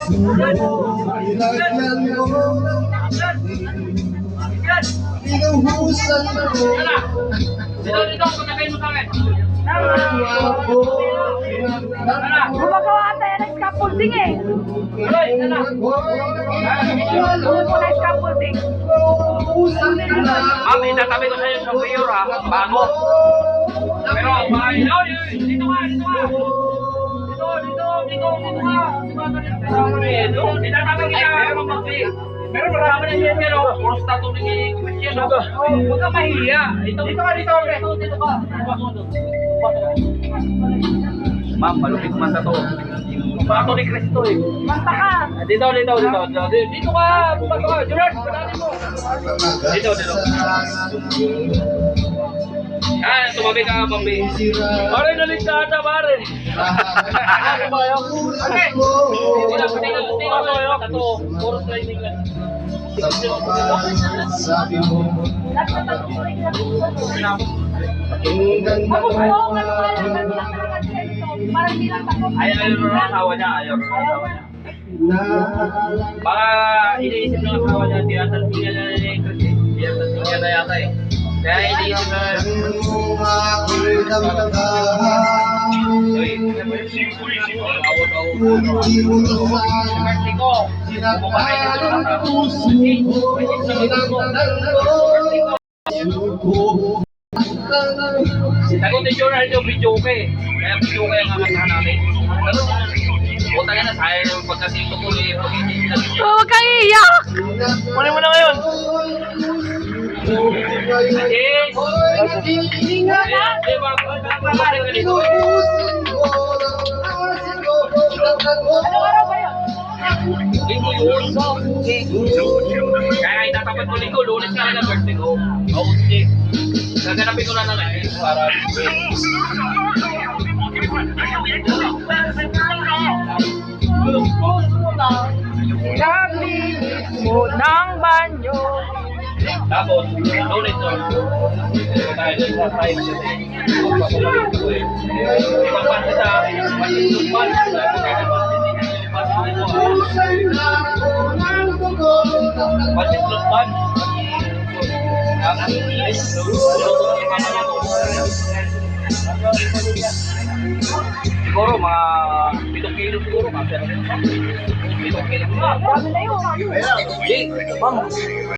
Nilagyan mo ng pinuhusan mo. Dito, patagay mo sa akin. Gumagawa ka tayo ng scaffolding eh. Aloy, na. Doon mo na scaffolding. Ma'am, itatabi ko sa'yo sa mayor ha, bago. Pero, dito ka. Dito ka. Itatabi kita, pero magpili. Pero marami na yan yan, puro statue ni Christian. Huwag ka mahiya. Dito ka. Ma'am, malupit man sa to. Statue ni Cristo eh. Basta ka. Dito ka. Dito ka. Gerard, padali mo. Dito. Yan, tumabi ka, Bambi. Pare, naligtaan na, pare. Okay. Puro sliding lang. Sabi mo, Ayaw na asawa niya. Baka iniisip ng asawa niya, tinatansin niya na yata eh. Kaya iniisip na Sagot ni Jonah yung video ko eh. Kaya video ko yung kakasahan natin. Puta ka na, sayang yung pagkasito ko eh. Huwag kang iiyak. Kunin mo na ngayon. Yes! Bakit ka dito? Anong araw ba yun? Linggo yun. Kaya itatapat ko linggo, lunes ka na birthday ko. Okay. Gaganapin ko na lang eh. Para... Naglinis mo ng banyo. Tapos, lunes yun. Tayo sa time siya eh. Magpapalagin ko eh. Ipapansin sa pasintupan. Pasintupan. Siguro mga 7 kilo siguro kasi 7 kilo. Dami na yun. Ma'am.